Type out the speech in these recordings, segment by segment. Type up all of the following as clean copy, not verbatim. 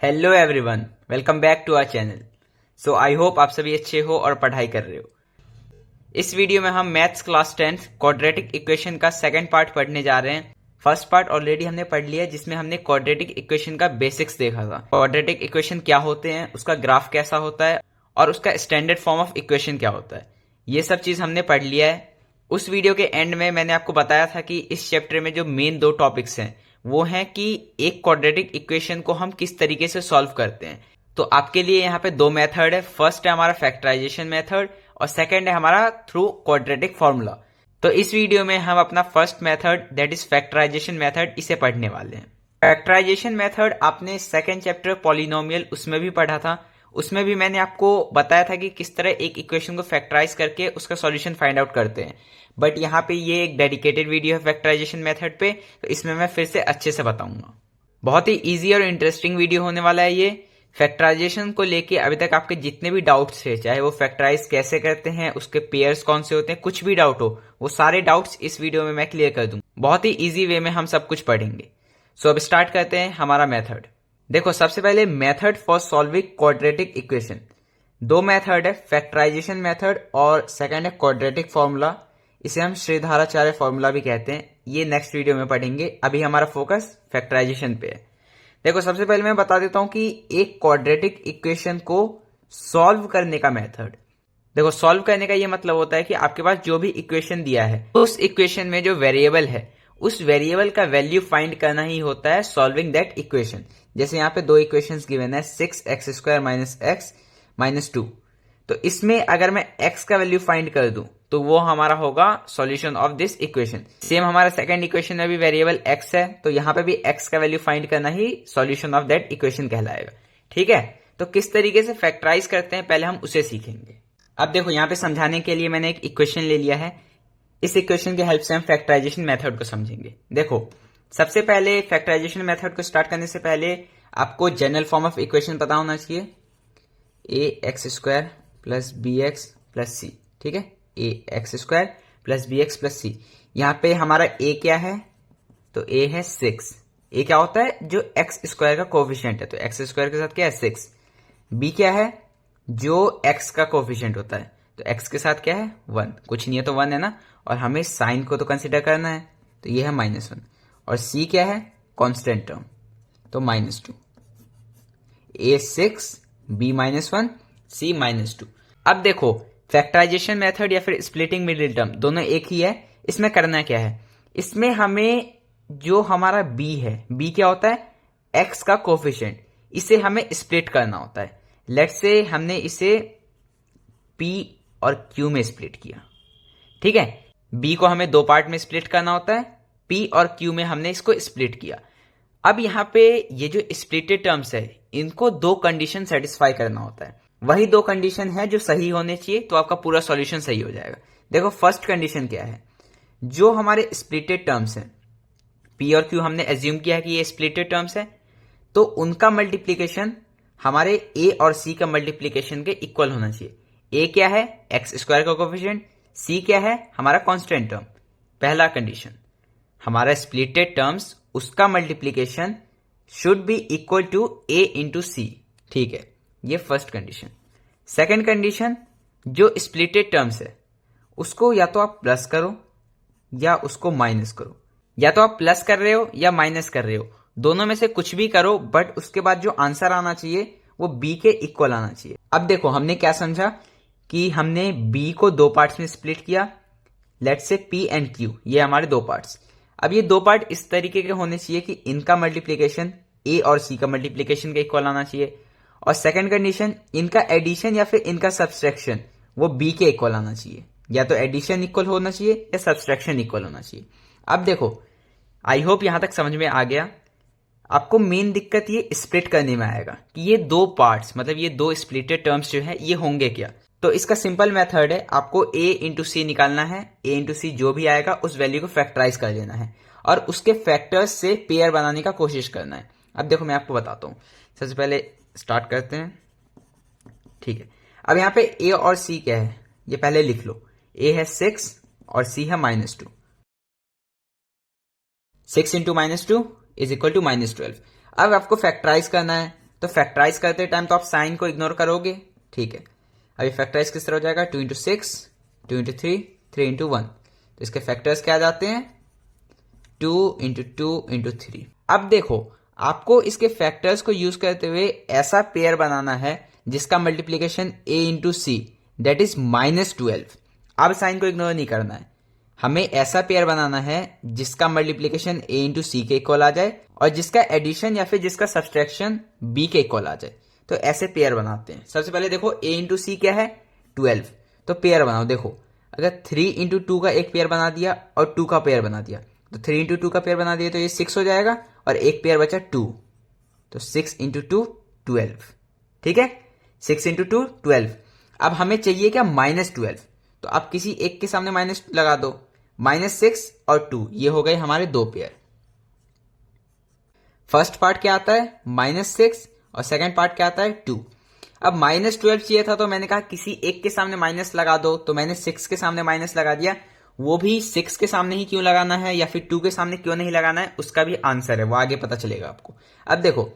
Hello everyone, welcome back to our channel. So I hope आप सभी अच्छे हो और पढ़ाई कर रहे हो। इस वीडियो में हम मैथ्स क्लास 10 क्वाड्रेटिक इक्वेशन का सेकंड पार्ट पढ़ने जा रहे हैं। फर्स्ट पार्ट ऑलरेडी हमने पढ़ लिया जिसमें हमने क्वाड्रेटिक इक्वेशन का बेसिक्स देखा था। क्वाड्रेटिक इक्वेशन क्या होते हैं, उसका ग्राफ कैसा होता है और उसका स्टैंडर्ड फॉर्म ऑफ इक्वेशन क्या होता है, ये सब चीज हमने पढ़ लिया है। उस वीडियो के एंड में मैंने आपको बताया था कि इस चैप्टर में जो मेन दो टॉपिक्स हैं वो है कि एक क्वाड्रेटिक इक्वेशन को हम किस तरीके से सॉल्व करते हैं। तो आपके लिए यहाँ पे दो मेथड है। फर्स्ट है हमारा फैक्टराइजेशन मेथड और सेकंड है हमारा थ्रू क्वाड्रेटिक फॉर्मूला। तो इस वीडियो में हम अपना first method that is factorization method इसे पढ़ने वाले हैं। फैक्टराइजेशन मेथड आपने सेकंड चैप्टर पॉलिनोमियल उसमें भी पढ़ा था। उसमें भी मैंने आपको बताया था कि किस तरह एक इक्वेशन को फैक्टराइज करके उसका सॉल्यूशन फाइंड आउट करते हैं। बट यहाँ पे ये एक डेडिकेटेड वीडियो है फैक्टराइजेशन मेथड पे, तो इसमें मैं फिर से अच्छे से बताऊंगा। बहुत ही इजी और इंटरेस्टिंग वीडियो होने वाला है ये। फैक्टराइजेशन को लेके अभी तक आपके जितने भी डाउट्स थे, चाहे वो फैक्टराइज कैसे करते हैं, उसके पेयर्स कौन से होते हैं, कुछ भी डाउट हो, वो सारे डाउट्स इस वीडियो में मैं क्लियर कर दूंगा। बहुत ही इजी वे में हम सब कुछ पढ़ेंगे। सो अब स्टार्ट करते हैं हमारा मेथड। देखो, सबसे पहले method for solving quadratic equation. दो मेथड है, फैक्टराइजेशन मेथड और सेकंड है क्वाड्रेटिक फॉर्मूला। इसे हम श्रीधराचार्य फॉर्मूला भी कहते हैं। ये नेक्स्ट वीडियो में पढ़ेंगे। अभी हमारा फोकस फैक्टराइजेशन पे है। देखो, सबसे पहले मैं बता देता हूं कि एक क्वाड्रेटिक इक्वेशन को सॉल्व करने का मेथड। देखो, सॉल्व करने का ये मतलब होता है कि आपके पास जो भी इक्वेशन दिया है उस इक्वेशन में जो वेरिएबल है उस वेरिएबल का वैल्यू फाइंड करना ही होता है सॉल्विंग दैट इक्वेशन। जैसे यहाँ पे दो इक्वेशंस गिवन है, 6x² माइनस x माइनस 2। तो इसमें अगर मैं x का वैल्यू फाइंड कर दूं तो वो हमारा होगा solution of this equation. Same हमारा सेकंड इक्वेशन में भी वेरिएबल x है, तो यहाँ पे भी x का वैल्यू फाइंड करना ही सॉल्यूशन ऑफ दैट इक्वेशन कहलाएगा। ठीक है, तो किस तरीके से फैक्टराइज करते हैं पहले हम उसे सीखेंगे। अब देखो, यहाँ पे समझाने के लिए मैंने एक इक्वेशन ले लिया है। इस इक्वेशन की हेल्प से हम फैक्टराइजेशन मेथड को समझेंगे। देखो, सबसे पहले फैक्टराइजेशन मेथड को स्टार्ट करने से पहले आपको जनरल फॉर्म ऑफ इक्वेशन पता होना चाहिए, ax² plus bx plus c। ठीक है, ax² plus bx plus c। यहाँ पे हमारा a क्या है, तो a है 6। a क्या होता है, जो x² का कोफिशिएंट है, तो x² के साथ क्या है 6। b क्या है, जो x का कोफिशिएंट होता है, तो x के साथ क्या है 1। कुछ नहीं है तो 1 है ना, और हमें साइन को तो कंसिडर करना है, तो ये है -1। और c क्या है, कांस्टेंट टर्म, तो -2। a 6, b -1, c -2। अब देखो, फैक्टराइजेशन मेथड या फिर स्प्लिटिंग मिडिल टर्म दोनों एक ही है। इसमें करना क्या है, इसमें हमें जो हमारा b है, b क्या होता है x का कोफिशिएंट, इसे हमें स्प्लिट करना होता है। लेट्स से हमने इसे p और q में स्प्लिट किया। ठीक है, b को हमें दो पार्ट में स्प्लिट करना होता है, p और q में हमने इसको स्प्लिट किया। अब यहाँ पे ये जो स्प्लिटेड टर्म्स है, इनको दो कंडीशन सेटिस्फाई करना होता है। वही दो कंडीशन है जो सही होने चाहिए, तो आपका पूरा सॉल्यूशन सही हो जाएगा। देखो, फर्स्ट कंडीशन क्या है, जो हमारे स्प्लिटेड टर्म्स हैं, p और q हमने एज्यूम किया है कि ये स्प्लिटेड टर्म्स है, तो उनका मल्टीप्लीकेशन हमारे a और c का मल्टीप्लीकेशन के इक्वल होना चाहिए। a क्या है, x² का कोफिशिएंट, c क्या है, हमारा कांस्टेंट टर्म। पहला कंडीशन, हमारा स्प्लिटेड टर्म्स उसका multiplication should be equal to a into C. ठीक है, ये फर्स्ट कंडीशन। सेकंड कंडीशन, जो स्प्लिटेड टर्म्स है उसको या तो आप प्लस करो या उसको माइनस करो। या तो आप प्लस कर रहे हो या माइनस कर रहे हो, दोनों में से कुछ भी करो, बट उसके बाद जो आंसर आना चाहिए वो b के इक्वल आना चाहिए। अब देखो, हमने क्या समझा कि हमने b को दो पार्ट्स में स्प्लिट किया। Let's say p and q, ये हमारे दो पार्ट्स। अब ये दो पार्ट इस तरीके के होने चाहिए कि इनका मल्टीप्लीकेशन a और c का मल्टीप्लीकेशन के इक्वल आना चाहिए। और सेकंड कंडीशन, इनका एडिशन या फिर इनका सब्सट्रैक्शन वो b के इक्वल आना चाहिए। या तो एडिशन इक्वल होना चाहिए या सब्सट्रैक्शन इक्वल होना चाहिए। अब देखो, आई होप यहां तक समझ में आ गया। आपको मेन दिक्कत ये स्प्लिट करने में आएगा कि ये दो पार्ट्स, मतलब ये दो स्प्लिटेड टर्म्स जो है ये होंगे क्या। तो इसका सिंपल मेथड है, आपको a इंटू सी निकालना है। a इंटू सी जो भी आएगा उस वैल्यू को फैक्टराइज कर लेना है और उसके फैक्टर्स से पेयर बनाने का कोशिश करना है। अब देखो, मैं आपको बताता हूं। सबसे पहले स्टार्ट करते हैं। ठीक है, अब यहाँ पे a और c क्या है ये पहले लिख लो। a है 6 और c है -2। 6 इंटू -2 इज इक्वल टू -12। अब आपको फैक्टराइज करना है, तो फैक्टराइज करते टाइम तो आप साइन को इग्नोर करोगे, ठीक है। अभी फैक्टराइज किस तरह हो जाएगा, 2 इंटू 6, 2 इंटू 3, 3 इंटू 1। तो इसके फैक्टर्स क्या आ जाते हैं, 2 इंटू 2 इंटू 3। अब देखो आपको इसके फैक्टर्स को यूज करते हुए ऐसा पेयर बनाना है जिसका multiplication a into see that is -12। अब साइन को इग्नोर नहीं करना है, हमें ऐसा पेयर बनाना है जिसका मल्टीप्लीकेशन a इंटू सी के इक्वल आ जाए और जिसका एडिशन या फिर जिसका सब्सट्रैक्शन b के इक्वल आ जाए। तो ऐसे पेयर बनाते हैं। सबसे पहले देखो a इंटू सी क्या है, 12। तो पेयर बनाओ। देखो अगर 3 इंटू 2 का एक पेयर बना दिया और 2 का पेयर बना दिया, तो 3 इंटू 2 का पेयर बना दिया तो ये 6 हो जाएगा और एक पेयर बचा 2, तो 6 इंटू 2 12, ठीक है। 6 इंटू 2 12। अब हमें चाहिए क्या, -12। तो आप किसी एक के सामने माइनस लगा दो, -6 और 2, ये हो गए हमारे दो पेयर। फर्स्ट पार्ट क्या आता है, -6 और सेकंड पार्ट क्या आता है, 2। अब -12 चाहिए था तो मैंने कहा किसी एक के सामने माइनस लगा दो, तो मैंने 6 के सामने माइनस लगा दिया। वो भी 6 के सामने ही क्यों लगाना है या फिर 2 के सामने क्यों नहीं लगाना है, उसका भी आंसर है, वो आगे पता चलेगा आपको। अब देखो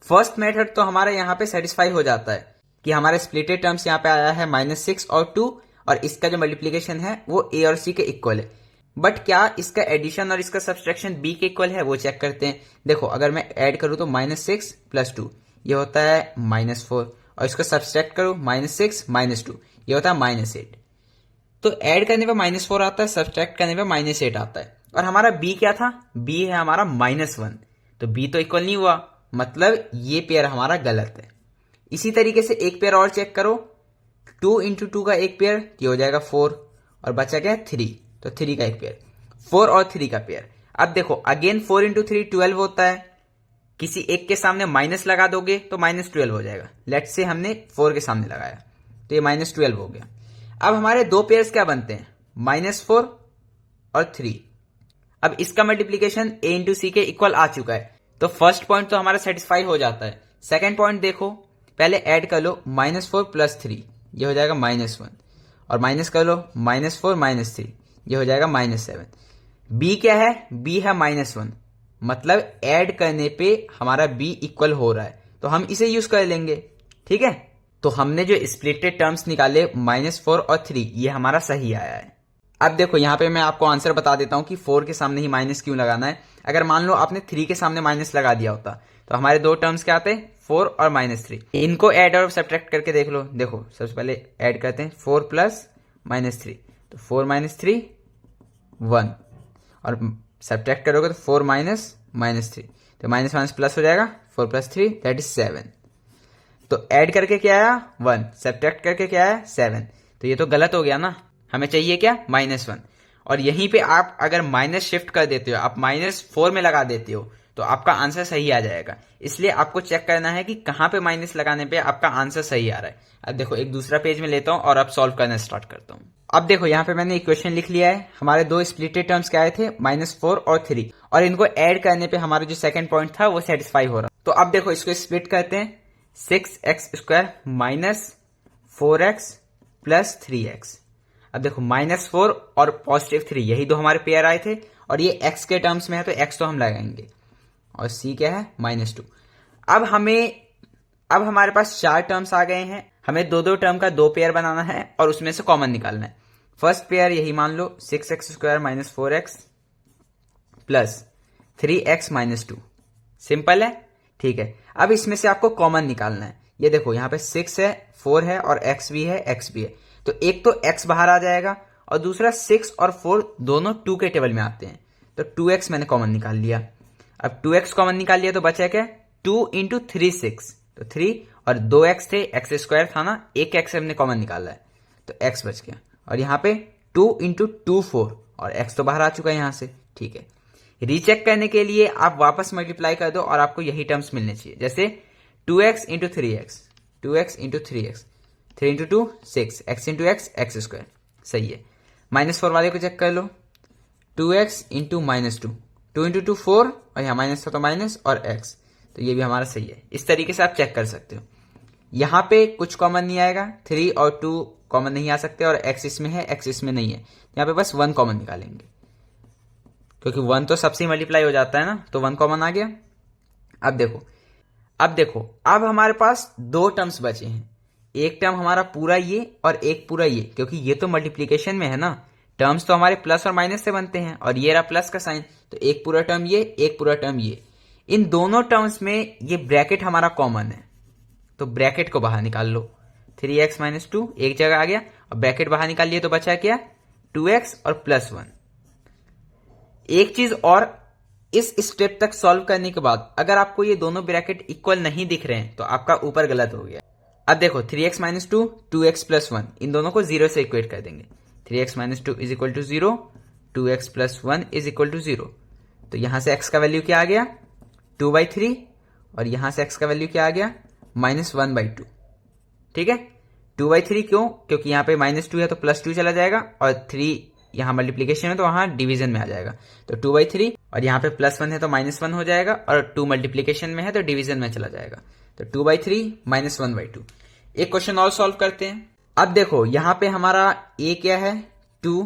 फर्स्ट मेथड तो हमारा यहाँ पे सेटिस्फाई हो जाता है कि हमारे स्प्लिटेड टर्म्स यहाँ पे आया है -6 और 2, और इसका जो मल्टीप्लीकेशन है वो a और c के इक्वल है। बट क्या इसका एडिशन और इसका सब्सट्रैक्शन b के इक्वल है, वो चेक करते हैं। देखो अगर मैं ऐड करूं तो -6 प्लस 2 ये होता है -4, और इसको सब्सट्रैक्ट करो -6 -2 ये होता है -8। तो ऐड करने पे -4 आता है, सब्सट्रैक्ट करने पे -8 आता है। और हमारा b क्या था, b है हमारा -1, तो b तो इक्वल नहीं हुआ, मतलब ये पेयर हमारा गलत है। इसी तरीके से एक पेयर और चेक करो, 2 इंटू 2 का एक पेयर ये हो जाएगा 4, और बचा क्या 3, तो 3 का एक पेयर, 4 और 3 का पेयर। अब देखो अगेन 4 इंटू 3 12 होता है, किसी एक के सामने माइनस लगा दोगे तो -12 हो जाएगा। लेट्स से हमने 4 के सामने लगाया तो ये -12 हो गया। अब हमारे दो पेयर्स क्या बनते हैं, -4 और 3। अब इसका मल्टीप्लीकेशन a इंटू सी के इक्वल आ चुका है, तो फर्स्ट पॉइंट तो हमारा सेटिस्फाई हो जाता है। सेकेंड पॉइंट देखो, पहले ऐड कर लो -4 प्लस 3 ये हो जाएगा -1, और माइनस कर लो -4 -3 ये हो जाएगा -7। b क्या है, b है -1, मतलब ऐड करने पे हमारा b इक्वल हो रहा है, तो हम इसे यूज कर लेंगे, ठीक है। तो हमने जो स्प्लिटेड टर्म्स निकाले -4 और 3, ये हमारा सही आया है। अब देखो यहाँ पे मैं आपको आंसर बता देता हूं कि 4 के सामने ही माइनस क्यों लगाना है। अगर मान लो आपने 3 के सामने माइनस लगा दिया होता तो हमारे दो टर्म्स क्या आते, 4 और -3। इनको ऐड और सब्ट्रैक्ट करके देख लो। देखो सबसे पहले ऐड करते हैं 4 प्लस -3, तो 4 -3 1, और सब्ट्रैक्ट करोगे तो 4 -3, तो माइनस प्लस हो जाएगा, 4 प्लस 3 दैट इज 7। तो ऐड करके क्या आया 1, सब्ट्रैक्ट करके क्या आया 7, तो ये तो गलत हो गया ना। हमें चाहिए क्या, -1, और यहीं पे आप अगर माइनस शिफ्ट कर देते हो, आप -4 में लगा देते हो, तो आपका आंसर सही आ जाएगा। इसलिए आपको चेक करना है कि कहां पे माइनस लगाने पे आपका आंसर सही आ रहा है। अब देखो एक दूसरा पेज में लेता हूं और अब सॉल्व करना स्टार्ट करता हूं। अब देखो यहाँ पे मैंने इक्वेशन लिख लिया है। हमारे दो स्प्लिटेड टर्म्स क्या आए थे, -4 और 3, और इनको ऐड करने पे हमारा जो सेकंड पॉइंट था वो सेटिस्फाई हो रहा। तो अब देखो इसको स्प्लिट करते हैं, 6x² minus 4x plus 3x। अब देखो -4 और +3 यही दो हमारे पेयर आए थे, और ये x के टर्म्स में है तो x तो हम लगाएंगे, और c क्या है -2। अब हमारे पास 4 टर्म्स आ गए हैं। हमें दो टर्म का दो पेयर बनाना है और उसमें से कॉमन निकालना है। फर्स्ट पेयर यही मान लो 6x² minus 4x plus 3x minus 2। Simple है, ठीक है। अब इसमें से आपको कॉमन निकालना है। ये देखो यहाँ पे 6 है, 4 है और x भी है, x भी है, तो एक तो x बाहर आ जाएगा और दूसरा 6 और 4 दोनों 2 के टेबल में आते हैं, तो 2x मैंने कॉमन निकाल लिया। अब 2x कॉमन निकाल लिया तो बचा क्या, 2 इंटू 3 6, तो 3 और 2x थे, x² था ना, एक x हमने कॉमन निकाला है तो x बच गया। और यहाँ पे 2 इंटू 2 4, और x तो बाहर आ चुका है यहाँ से, ठीक है। रीचेक करने के लिए आप वापस मल्टीप्लाई कर दो और आपको यही टर्म्स मिलने चाहिए। जैसे 2x into 3x, 2x into 3x, 3 into 2 6, x into x x², सही है। -4 वाले को चेक कर लो, 2x इंटू -2, 2 इंटू 2 4, और यहाँ माइनस था तो माइनस, और x, तो ये भी हमारा सही है। इस तरीके से आप चेक कर सकते हो। यहाँ पे कुछ कॉमन नहीं आएगा, 3 और 2 कॉमन नहीं आ सकते, और x इसमें है, x इसमें नहीं है। यहाँ पे बस 1 कॉमन निकालेंगे, क्योंकि 1 तो सबसे मल्टीप्लाई हो जाता है ना, तो 1 कॉमन आ गया। अब देखो अब देखो, अब हमारे पास दो टर्म्स बचे हैं, एक टर्म हमारा पूरा ये और एक पूरा ये, क्योंकि ये तो मल्टीप्लीकेशन में है ना, टर्म्स तो हमारे प्लस और माइनस से बनते हैं और ये रहा प्लस का साइन, तो एक पूरा टर्म ये, एक पूरा टर्म ये। इन दोनों टर्म्स में ये ब्रैकेट हमारा कॉमन है, तो ब्रैकेट को बाहर निकाल लो। 3x माइनस 2 एक जगह आ गया और ब्रैकेट बाहर निकाल लिए तो बचा क्या, 2x और प्लस 1। एक चीज और, इस स्टेप तक सॉल्व करने के बाद अगर आपको ये दोनों ब्रैकेट इक्वल नहीं दिख रहे हैं तो आपका ऊपर गलत हो गया। अब देखो 3x माइनस 2, 2x प्लस 1, इन दोनों को 0 से इक्वेट कर देंगे। 3x minus 2 is equal to 0, 2x plus 1 is equal to 0। तो यहां से x का वैल्यू क्या आ गया, 2/3, और यहां से x का वैल्यू क्या आ गया, -1/2। ठीक है, 2/3 क्यों, क्योंकि यहाँ पे -2 है तो +2 चला जाएगा, और 3 यहाँ मल्टीप्लीकेशन है तो वहां डिवीजन में आ जाएगा, तो 2/3, और यहाँ पे +1 है तो -1 हो जाएगा, और 2 मल्टीप्लीकेशन में है तो डिवीजन में चला जाएगा, तो 2/3 -1/2। एक क्वेश्चन और सॉल्व करते हैं। अब देखो यहाँ पे हमारा a क्या है 2,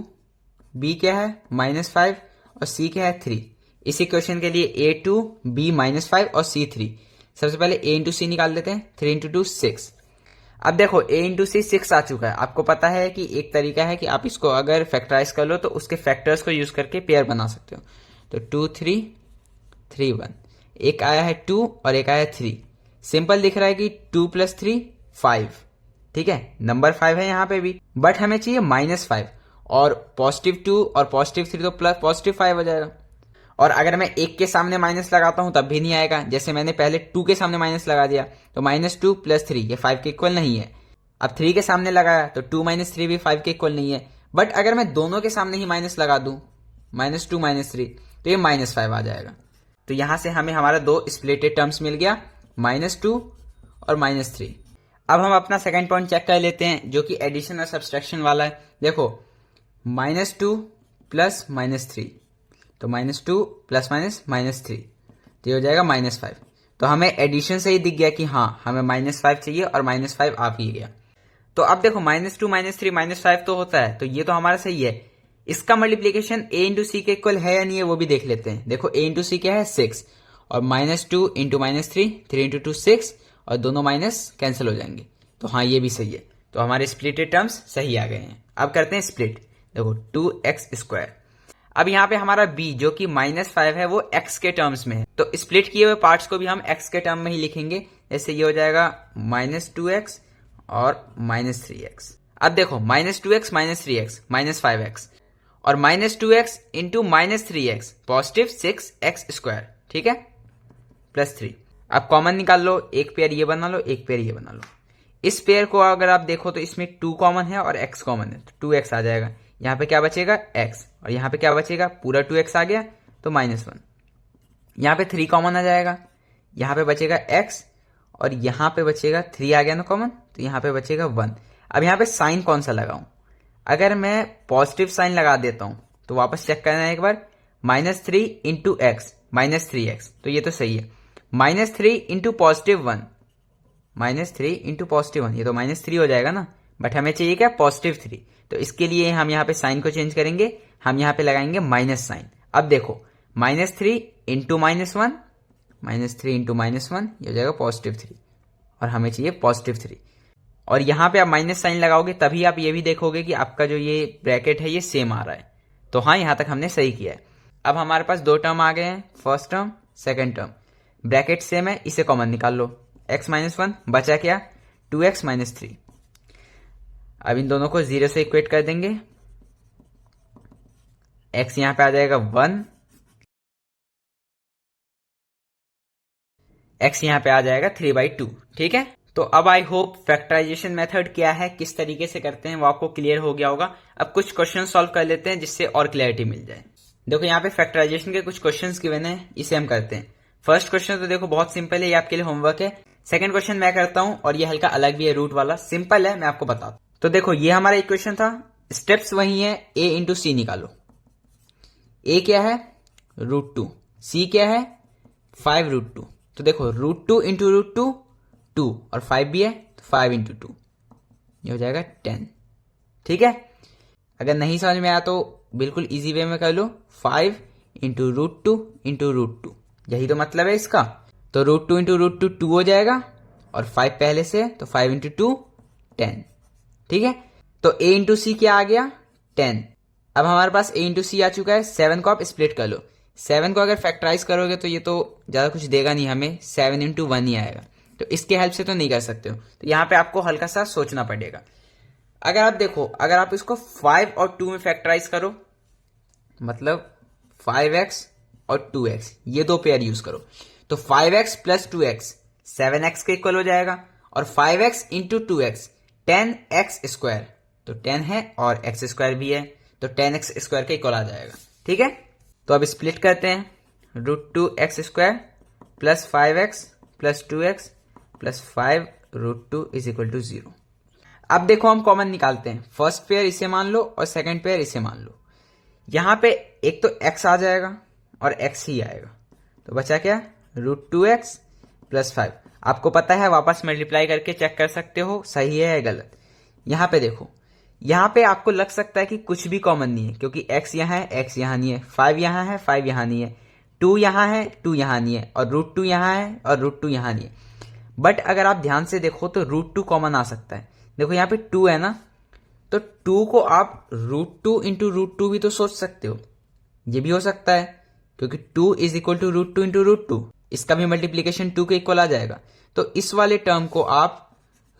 b क्या है -5 और c क्या है 3। इसी क्वेश्चन के लिए a2, b -5 और c 3। सबसे पहले a इंटू सी निकाल देते हैं, 3 इंटू 2 6। अब देखो a इंटू सी 6 आ चुका है। आपको पता है कि एक तरीका है कि आप इसको अगर फैक्टराइज कर लो तो उसके फैक्टर्स को यूज करके पेयर बना सकते हो। तो 2 3 3 1, एक आया है 2 और एक आया है 3। सिंपल दिख रहा है कि 2 + 3 5। ठीक है, नंबर 5 है यहाँ पे भी, बट हमें चाहिए -5, और +2 और +3 तो प्लस +5 हो जाएगा। और अगर मैं एक के सामने माइनस लगाता हूं तब भी नहीं आएगा, जैसे मैंने पहले 2 के सामने माइनस लगा दिया, तो -2 + 3 ये 5 के इक्वल नहीं है। अब 3 के सामने लगाया तो 2 - 3 भी 5 के इक्वल नहीं है। बट अगर मैं दोनों के सामने ही माइनस लगा दूं, -2 -3, तो ये -5 आ जाएगा। तो यहां से हमें हमारा दो स्प्लिटेड टर्म्स मिल गया, -2 और -3। अब हम अपना सेकंड पॉइंट चेक कर लेते हैं, जो कि एडिशन और सब्सट्रैक्शन वाला है। देखो -2 प्लस -3, तो -2 प्लस -3, तो ये हो जाएगा -5। तो हमें एडिशन से ही दिख गया कि हाँ हमें -5 चाहिए और -5 आ भी गया। तो अब देखो -2 -3 -5 तो होता है, तो ये तो हमारा सही है। इसका मल्टीप्लीकेशन a इंटू सी के इक्वल है या नहीं है वो भी देख लेते हैं। देखो a इंटू सी क्या है 6, और -2 इंटू -3, 3 इंटू 2 6, और दोनों माइनस कैंसिल हो जाएंगे, तो हाँ ये भी सही है। तो हमारे स्प्लिटेड टर्म्स सही आ गए हैं। अब करते हैं स्प्लिट। देखो 2x²। अब यहाँ पे हमारा b जो कि -5 है वो x के टर्म्स में है, तो स्प्लिट किए हुए पार्ट्स को भी हम x के टर्म में ही लिखेंगे। जैसे ये हो जाएगा -2x और -3x। अब देखो -2x -3x -5x, और -2x इंटू -3x +6x²। ठीक है, +3। अब कॉमन निकाल लो, एक पेयर ये बना लो, एक पेयर ये बना लो। इस पेयर को अगर आप देखो तो इसमें 2 कॉमन है और x कॉमन है, तो 2x आ जाएगा। यहाँ पे क्या बचेगा x, और यहाँ पे क्या बचेगा, पूरा 2x आ गया तो -1। यहाँ पे 3 कॉमन आ जाएगा, यहाँ पे बचेगा x, और यहाँ पे बचेगा 3 आ गया ना कॉमन, तो यहाँ पे बचेगा 1। अब यहाँ पे साइन कौन सा लगाऊं, अगर मैं पॉजिटिव साइन लगा देता हूं तो वापस चेक करना है एक बार, -3 इंटू x -3x, तो ये तो सही है। -3 इंटू +1, -3 इंटू +1, ये तो -3 हो जाएगा ना, बट हमें चाहिए क्या, +3। तो इसके लिए हम यहाँ पे साइन को चेंज करेंगे, हम यहाँ पे लगाएंगे माइनस साइन। अब देखो -3 इंटू -1, -3 इंटू -1, ये हो जाएगा +3, और हमें चाहिए +3। और यहाँ पे आप माइनस साइन लगाओगे तभी आप ये भी देखोगे कि आपका जो ये ब्रैकेट है ये सेम आ रहा है। तो हाँ, यहाँ तक हमने सही किया है। अब हमारे पास दो टर्म आ गए हैं, first term second term, bracket same है, इसे कॉमन निकाल लो। x -1 बचा क्या, 2x -3। अब इन दोनों को 0 से इक्वेट कर देंगे, x यहां पे आ जाएगा 1, x यहां पे आ जाएगा 3/2। ठीक है, तो अब आई होप फैक्टराइजेशन मेथड क्या है, किस तरीके से करते हैं, वो आपको क्लियर हो गया होगा। अब कुछ क्वेश्चन सॉल्व कर लेते हैं जिससे और क्लैरिटी मिल जाए। देखो यहाँ पे फैक्टराइजेशन के कुछ क्वेश्चंस गिवन है, इसे हम करते हैं। फर्स्ट क्वेश्चन तो देखो बहुत सिंपल है, ये आपके लिए होमवर्क है। सेकंड क्वेश्चन मैं करता हूं और ये हल्का अलग भी है, रूट वाला, सिंपल है, मैं आपको बताता हूं। तो देखो ये हमारा इक्वेशन था, स्टेप्स वही है, a इंटू सी निकालो। a क्या है √2, c क्या है 5√2। तो देखो √2 इंटू √2 2, और 5 भी है तो 5 इंटू 2, ये हो जाएगा 10। ठीक है, अगर नहीं समझ में आया तो बिल्कुल इजी वे में कर लो, 5 इंटू √2 इंटू √2, यही तो मतलब है इसका। तो √2 इंटू √2 2 हो जाएगा और 5 पहले से तो 5 इंटू 2 10। ठीक है, तो a इंटू सी क्या आ गया 10। अब हमारे पास a इंटू सी आ चुका है। 7 को आप स्प्लिट कर लो। 7 को अगर फैक्टराइज करोगे तो ये तो ज्यादा कुछ देगा नहीं हमें, 7 इंटू 1 ही आएगा। तो इसके हेल्प से तो नहीं कर सकते हो, तो यहाँ पे आपको हल्का सा सोचना पड़ेगा। अगर आप देखो, अगर आप इसको 5 और 2 में फैक्टराइज करो, मतलब 5x और 2x, ये दो पेयर यूज करो, तो 5x प्लस 2x 7x के इक्वल हो जाएगा, और 5x into 2x 10x square, तो 10 है और x स्क्वायर भी है, तो 10x स्क्वायर के इक्वल आ जाएगा। ठीक है, तो अब स्प्लिट करते हैं। √2x square plus 5x plus 2x plus 5 √2 is equal to 0। अब देखो हम कॉमन निकालते हैं। फर्स्ट पेयर इसे मान लो और सेकंड पेयर इसे मान लो। यहां पे एक तो x आ जाएगा और x ही आएगा, तो बचा क्या √2x प्लस 5। आपको पता है, वापस मल्टीप्लाई करके चेक कर सकते हो सही है या गलत। यहां पे देखो, यहां पे आपको लग सकता है कि कुछ भी कॉमन नहीं है, क्योंकि x यहां है, x यहां नहीं है, 5 यहां है, 5 यहां नहीं है, 2 यहां है, 2 यहां नहीं है, और √2 यहां है और √2 यहां नहीं है। बट अगर आप ध्यान से देखो तो √2 कॉमन आ सकता है। देखो यहाँ पे 2 है ना, तो 2 को आप √2 इंटू √2 भी तो सोच सकते हो, ये भी हो सकता है, क्योंकि 2 इज इक्वल टू √2 इंटू √2, इसका भी मल्टीप्लीकेशन 2 के इक्वल आ जाएगा। तो इस वाले टर्म को आप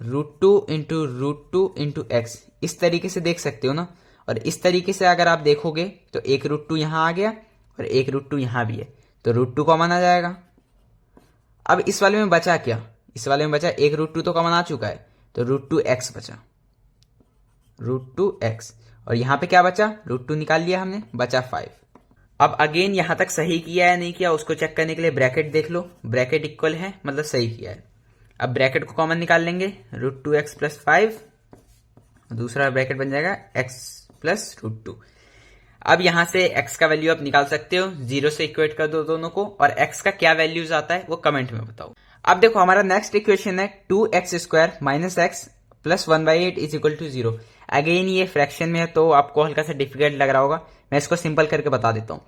√2 इंटू √2 इंटू x इस तरीके से देख सकते हो ना। और इस तरीके से अगर आप देखोगे तो एक √2 यहां आ गया और एक √2 यहां भी है, तो √2 कॉमन आ जाएगा। अब इस वाले में बचा क्या, इस वाले में बचा एक √2 तो कॉमन आ चुका है, तो √2x बचा, √2x। और यहां पे क्या बचा, √2 निकाल लिया हमने, बचा 5। अब अगेन यहां तक सही किया है नहीं किया उसको चेक करने के लिए ब्रैकेट देख लो, ब्रैकेट इक्वल है मतलब सही किया है। अब ब्रैकेट को कॉमन निकाल लेंगे, √2x प्लस 5, दूसरा ब्रैकेट बन जाएगा x प्लस √2। अब यहां से x का वैल्यू आप निकाल सकते हो, 0 से इक्वेट कर दो दोनों को, और x का क्या वैल्यूज आता है वो कमेंट में बताओ। अब देखो हमारा नेक्स्ट इक्वेशन है 2x square minus x plus 1/8 is equal to 0। Again ये फ्रैक्शन में है तो आपको हल्का सा डिफिकल्ट लग रहा होगा, मैं इसको सिंपल करके बता देता हूँ।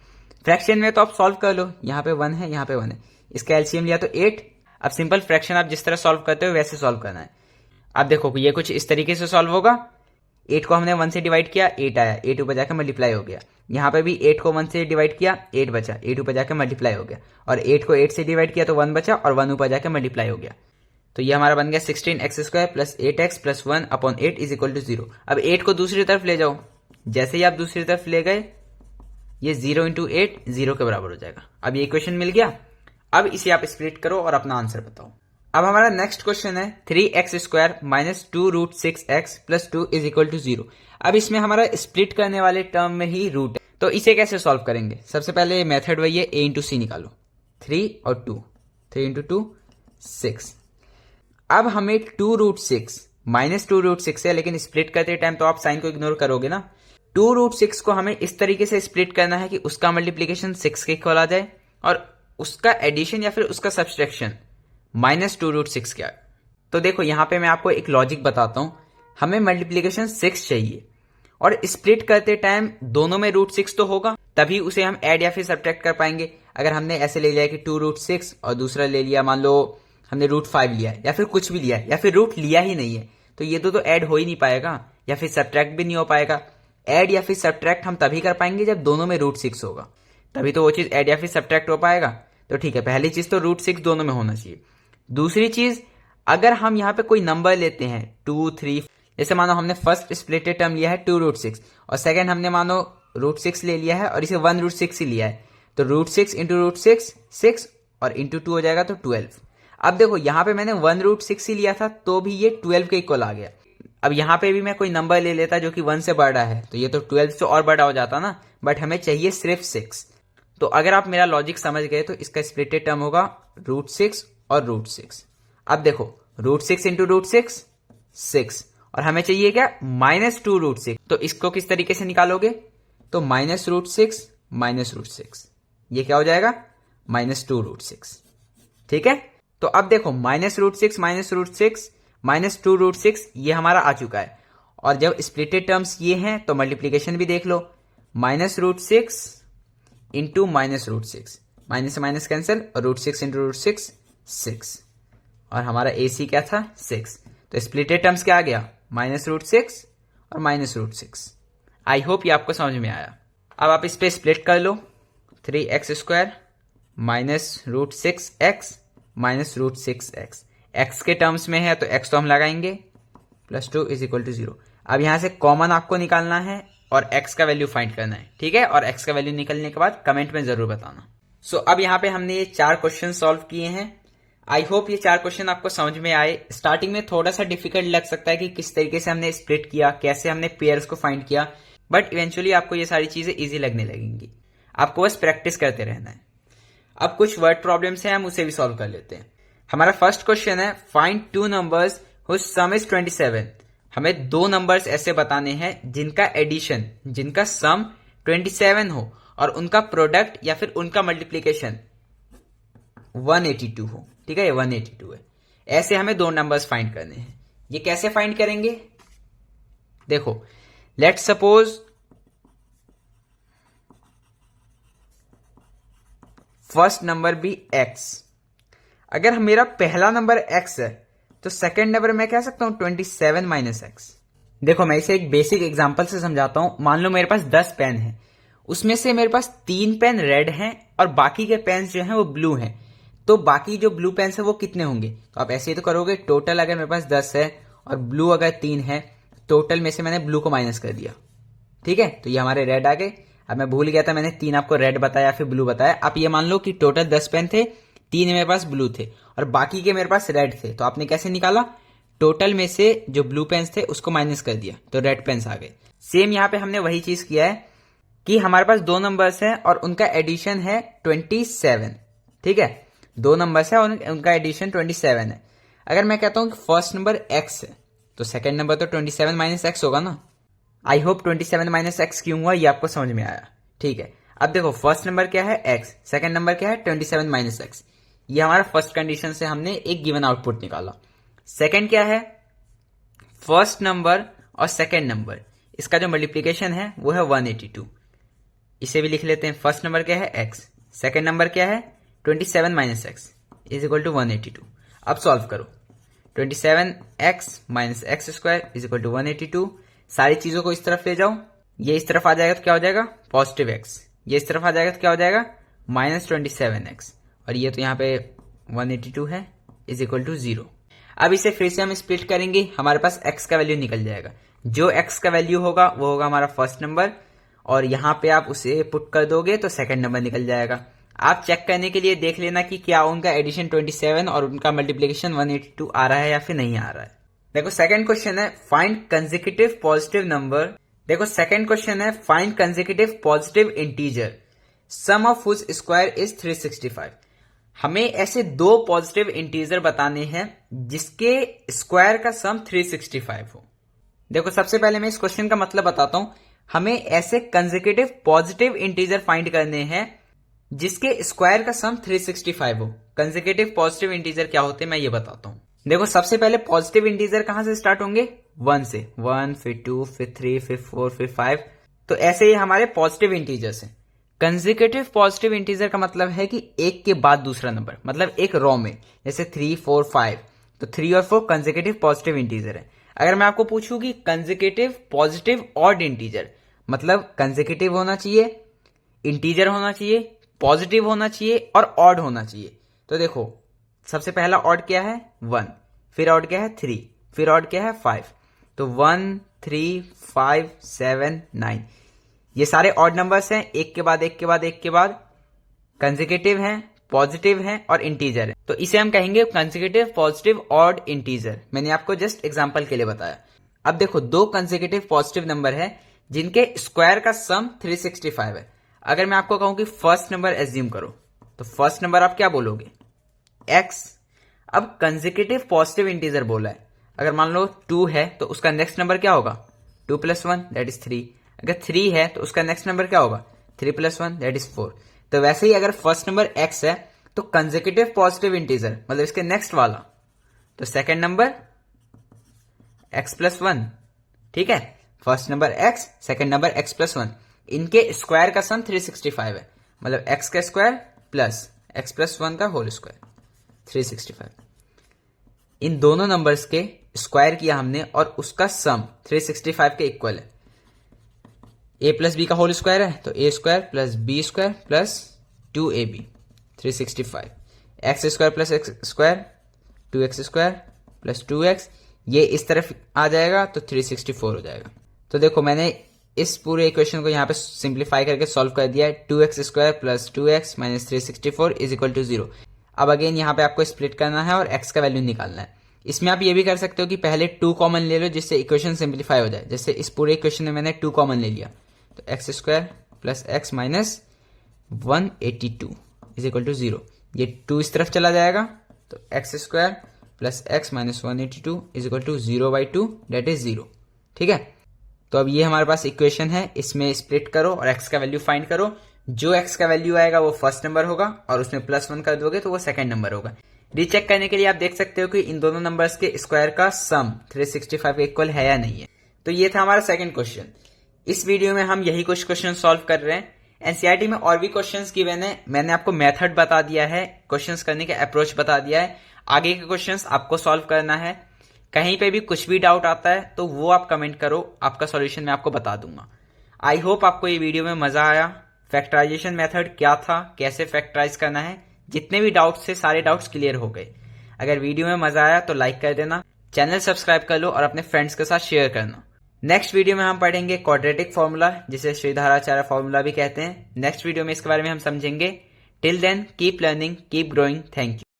फ्रैक्शन में तो आप सॉल्व कर लो, यहाँ पे 1 है, यहाँ पे 1 है, इसका एलसीएम लिया तो 8। अब सिंपल फ्रैक्शन आप जिस तरह सॉल्व करते हो वैसे सॉल्व करना है। अब देखो ये कुछ इस तरीके से सॉल्व होगा, 8 को हमने 1 से डिवाइड किया, 8 आया, 8 ऊपर जाकर मल्टीप्लाई हो गया। यहाँ पे भी 8 को 1 से डिवाइड किया, 8 बचा, 8 ऊपर जाकर मल्टीप्लाई हो गया, और 8 को 8 से डिवाइड किया तो 1 बचा और 1 ऊपर जाकर मल्टीप्लाई हो गया। तो ये हमारा बन गया 16x square plus 8x plus 1 upon 8 is equal to 0। अब 8 को दूसरी तरफ ले जाओ, जैसे ही आप दूसरी तरफ ले गए ये 0 इंटू 8 0 के बराबर हो जाएगा। अब ये इक्वेशन मिल गया। अब इसे आप स्प्लिट करो और अपना आंसर बताओ। अब हमारा नेक्स्ट क्वेश्चन है 3x square minus 2√6x plus 2 is equal to 0। अब इसमें हमारा स्प्लिट करने वाले टर्म में ही रूट है, तो इसे कैसे सॉल्व करेंगे। सबसे पहले मेथड वही है, a इंटू सी निकालो, 3 और 2, 3 इंटू 2 6। अब हमें 2√6 माइनस 2√6 है, लेकिन स्प्लिट करते टाइम तो आप साइन को इग्नोर करोगे ना। 2√6 को हमें इस तरीके से स्प्लिट करना है कि उसका मल्टीप्लीकेशन 6 के इक्वल आ जाए और उसका एडिशन या फिर उसका सब्सट्रैक्शन माइनस 2√6 क्या है। तो देखो यहां पे मैं आपको एक लॉजिक बताता हूं, हमें मल्टीप्लीकेशन 6 चाहिए और स्प्लिट करते टाइम दोनों में √6 तो होगा, तभी उसे हम ऐड या फिर सब्ट्रैक्ट कर पाएंगे। अगर हमने ऐसे ले लिया कि 2√6 और दूसरा ले लिया, मान लो हमने √5 लिया है या फिर कुछ भी लिया है या फिर रूट लिया ही नहीं है, तो ये तो ऐड हो ही नहीं पाएगा या फिर सब्ट्रैक्ट भी नहीं हो पाएगा। ऐड या फिर सब्ट्रैक्ट हम तभी कर पाएंगे जब दोनों में √6 होगा, तभी तो वो चीज ऐड या फिर सब्ट्रैक्ट हो पाएगा। तो ठीक है, पहली चीज तो √6 दोनों में होना चाहिए। दूसरी चीज, अगर हम यहाँ पे कोई नंबर लेते हैं 2, 3, जैसे मानो हमने फर्स्ट स्प्लिटेड टर्म लिया है 2√6 और सेकंड हमने मानो √6 ले लिया है और इसे 1√6 ही लिया है, तो √6 इंटू √6 6 और इंटू 2 हो जाएगा तो 12। अब देखो यहाँ पे मैंने 1√6 ही लिया था तो भी ये 12 के इक्वल आ गया। अब यहाँ पे भी मैं कोई नंबर ले लेता जो कि 1 से बड़ा है, तो ये तो 12 से और बड़ा हो जाता ना, बट हमें चाहिए सिर्फ 6। तो अगर आप मेरा लॉजिक समझ गए तो इसका स्प्लिटेड टर्म होगा √6 और √6। अब देखो √6 इंटू √6 6 और हमें चाहिए क्या माइनस 2√6, तो इसको किस तरीके से निकालोगे, तो माइनस √6 माइनस √6, ये क्या हो जाएगा माइनस 2√6। ठीक है, तो अब देखो माइनस √6 माइनस √6 माइनस 2√6 ये हमारा आ चुका है। और जब स्प्लिटेड टर्म्स ये हैं तो मल्टीप्लीकेशन भी देख लो, माइनस √6 इंटू माइनस √6, माइनस से माइनस कैंसिल और √6 इंटू √6 6 और हमारा AC क्या था 6। तो स्प्लिटेड टर्म्स क्या आ गया -√6 और -√6। आई होप ये आपको समझ में आया। अब आप इस पे स्प्लिट कर लो 3x² -√6x -√6x। x के टर्म्स में है तो x तो हम लगाएंगे +2 = 0। अब यहां से कॉमन आपको निकालना है और x का वैल्यू फाइंड करना है, ठीक है। और x का वैल्यू निकलने के बाद कमेंट में जरूर बताना। सो अब यहाँ पे हमने ये 4 क्वेश्चन सॉल्व किए हैं। आई होप ये 4 क्वेश्चन आपको समझ में आए। स्टार्टिंग में थोड़ा सा डिफिकल्ट लग सकता है कि किस तरीके से हमने स्प्लिट किया, कैसे हमने पेयर्स को फाइंड किया, बट इवेंचुअली आपको ये सारी चीजें इजी लगने लगेंगी। आपको बस प्रैक्टिस करते रहना है। अब कुछ वर्ड प्रॉब्लम्स हैं, हम उसे भी सॉल्व कर लेते हैं। हमारा फर्स्ट क्वेश्चन है find 2 numbers whose sum is 27। हमें 2 नंबर्स ऐसे बताने हैं जिनका एडिशन, जिनका सम 27 हो और उनका प्रोडक्ट या फिर उनका मल्टीप्लीकेशन 182 हो, ठीक है। ये 182 है। ऐसे हमें 2 नंबर्स फाइंड करने हैं। ये कैसे फाइंड करेंगे? देखो, लेट्स सपोज फर्स्ट नंबर भी x। अगर मेरा पहला नंबर x है तो सेकंड नंबर मैं कह सकता हूं 27 - x। देखो, मैं इसे एक बेसिक एग्जांपल से समझाता हूं। मान लो मेरे पास 10 पेन है, उसमें से मेरे पास 3 पेन रेड हैं और बाकी के पेन जो हैं वो ब्लू हैं। तो बाकी जो ब्लू पेन है वो कितने होंगे? तो आप ऐसे ही तो करोगे। टोटल अगर मेरे पास 10 है और ब्लू अगर 3 है, टोटल में से मैंने ब्लू को माइनस कर दिया, ठीक है। तो ये हमारे रेड आ गए। अब मैं भूल गया था, मैंने 3 आपको रेड बताया फिर ब्लू बताया। आप ये मान लो कि टोटल 10 पेन थे, 3 मेरे पास ब्लू थे और बाकी के मेरे पास रेड थे। तो आपने कैसे निकाला? टोटल में से जो ब्लू पेन्स थे उसको माइनस कर दिया तो रेड पेन्स आ गए। सेम यहां पे हमने वही चीज किया है कि हमारे पास 2 नंबर्स हैं और उनका एडिशन है 27, ठीक है। 2 नंबर्स है और उनका एडिशन 27 है। अगर मैं कहता हूं कि फर्स्ट नंबर x है तो सेकंड नंबर तो 27 - x होगा ना। आई होप 27 - x क्यों हुआ ये आपको समझ में आया, ठीक है। अब देखो, फर्स्ट नंबर क्या है x, सेकंड नंबर क्या है 27 - x। ये हमारा फर्स्ट कंडीशन से हमने एक गिवन आउटपुट निकाला। सेकंड क्या है? फर्स्ट नंबर और सेकंड नंबर, इसका जो मल्टीप्लीकेशन है वो है 182। इसे भी लिख लेते हैं। फर्स्ट नंबर क्या है x, सेकंड नंबर क्या है 27 - x = 182। अब सॉल्व करो। 27x - x² = 182। सारी चीजों को इस तरफ ले जाओ। ये इस तरफ आ जाएगा तो क्या हो जाएगा पॉजिटिव x, ये इस तरफ आ जाएगा तो क्या हो जाएगा -27x, और ये तो यहाँ पे 182 है = 0। अब इसे फिर से हम स्प्लिट करेंगे, हमारे पास x का वैल्यू निकल जाएगा। जो x का वैल्यू होगा वो होगा हमारा फर्स्ट नंबर, और यहां पे आप उसे पुट कर दोगे तो सेकंड नंबर निकल जाएगा। आप चेक करने के लिए देख लेना कि क्या उनका एडिशन 27 और उनका मल्टीप्लिकेशन 182 आ रहा है या फिर नहीं आ रहा है। देखो, सेकंड क्वेश्चन है फाइंड कंसेक्यूटिव पॉजिटिव नंबर। देखो, सेकंड क्वेश्चन है find consecutive positive integer sum of whose square is 365। हमें ऐसे 2 पॉजिटिव इंटीजर बताने हैं जिसके स्क्वायर का सम 365 हो। देखो, सबसे पहले मैं इस क्वेश्चन का मतलब बताता हूं। हमें ऐसे कंसेक्यूटिव पॉजिटिव इंटीजर फाइंड करने हैं जिसके स्क्वायर का सम 365 हो। कंसेक्यूटिव पॉजिटिव इंटीजर क्या होते हैं मैं ये बताता हूं। देखो, सबसे पहले पॉजिटिव इंटीजर कहां से स्टार्ट होंगे? 1 से। 1 फिर 2 फिर 3 फिर 4 फिर 5। तो ऐसे ही हमारे पॉजिटिव इंटीजर्स हैं। कंसेक्यूटिव पॉजिटिव इंटीजर का मतलब है कि एक के बाद दूसरा नंबर, मतलब एक रो में, जैसे 3 4 5। तो 3 और 4 कंसेक्यूटिव पॉजिटिव इंटीजर है। अगर मैं आपको पूछूं कि कंसेक्यूटिव पॉजिटिव ऑड इंटीजर, मतलब कंसेक्यूटिव होना चाहिए, इंटीजर होना चाहिए, पॉजिटिव होना चाहिए और ऑड होना चाहिए। तो देखो, सबसे पहला ऑड क्या है 1, फिर ऑड क्या है 3, फिर ऑड क्या है 5। तो 1 3 5 7 9, ये सारे ऑड नंबर्स हैं, एक के बाद एक के बाद एक के बाद, कंसेक्यूटिव हैं, पॉजिटिव हैं और इंटीजर है। तो इसे हम कहेंगे कंसेक्यूटिव पॉजिटिव ऑड इंटीजर। मैंने आपको जस्ट एग्जांपल के लिए बताया। अब देखो, 2 कंसेक्यूटिव पॉजिटिव नंबर है जिनके स्क्वायर का सम 365 है। अगर मैं आपको कहूं कि फर्स्ट नंबर एज्यूम करो, तो फर्स्ट नंबर आप क्या बोलोगे x। अब कंसेक्यूटिव पॉजिटिव इंटीजर बोला है, अगर मान लो 2 है तो उसका नेक्स्ट नंबर क्या होगा 2 + 1 दैट इज 3। अगर 3 है तो उसका नेक्स्ट नंबर क्या होगा 3 + 1 दैट इज 4। तो वैसे ही अगर फर्स्ट नंबर x है तो कंसेक्यूटिव पॉजिटिव इंटीजर मतलब इसके नेक्स्ट वाला, तो सेकंड नंबर x + 1, ठीक है। First number x, second number x + 1, इनके स्क्वायर का सम 365 है, मतलब x का स्क्वायर प्लस x + 1 का होल स्क्वायर 365। इन दोनों नंबर्स के स्क्वायर किया हमने और उसका सम 365 के इक्वल है। a प्लस बी का होल स्क्वायर है तो a square plus B square plus 2ab 365। X square plus x square 2x square plus 2x, ये इस तरफ आ जाएगा तो 364 हो जाएगा। तो देखो मैंने इस पूरे इक्वेशन को यहाँ पे सिंप्लीफाई करके सॉल्व कर दिया है। 2x square plus 2x minus 364 is equal to 0। अब अगेन यहाँ पे आपको स्प्लिट करना है और x का वैल्यू निकालना है। इसमें आप ये भी कर सकते हो कि पहले 2 कॉमन ले लो जिससे इक्वेशन सिंप्लीफाई हो जाए। जैसे इस पूरे इक्वेशन में मैंने 2 कॉमन ले लिया तो x square plus x minus 182 is equal to 0। ये 2 इस तरफ चला जाएगा तो x square plus x minus 182 is equal to 0/2 that is 0। ठीक है, तो अब ये हमारे पास इक्वेशन है, इसमें स्प्लिट करो और x का वैल्यू फाइंड करो। जो x का वैल्यू आएगा वो फर्स्ट नंबर होगा और उसमें +1 कर दोगे तो वो सेकंड नंबर होगा। रीचेक करने के लिए आप देख सकते हो कि इन दोनों नंबर्स के स्क्वायर का सम 365 के इक्वल है या नहीं है। तो ये था हमारा सेकंड क्वेश्चन। इस वीडियो में हम यही कुछ क्वेश्चन सॉल्व कर रहे हैं। एनसीईआरटी में और भी क्वेश्चंस गिवन है, मैंने आपको मेथड बता दिया है, क्वेश्चंस करने के अप्रोच बता दिया है। आगे के क्वेश्चंस आपको सॉल्व करना है। कहीं पे भी कुछ भी डाउट आता है तो वो आप कमेंट करो, आपका सॉल्यूशन मैं आपको बता दूंगा। आई होप आपको ये वीडियो में मजा आया। फैक्टराइजेशन मेथड क्या था, कैसे फैक्टराइज करना है, जितने भी डाउट्स थे सारे डाउट्स क्लियर हो गए। अगर वीडियो में मजा आया तो लाइक कर देना, चैनल सब्सक्राइब कर लो और अपने फ्रेंड्स के साथ शेयर करना। नेक्स्ट वीडियो में हम पढ़ेंगे क्वाड्रेटिक फॉर्मूला, जिसे श्रीधराचार्य फॉर्मूला भी कहते हैं। नेक्स्ट वीडियो में इसके बारे में हम समझेंगे। Till then keep learning, keep growing. Thank you.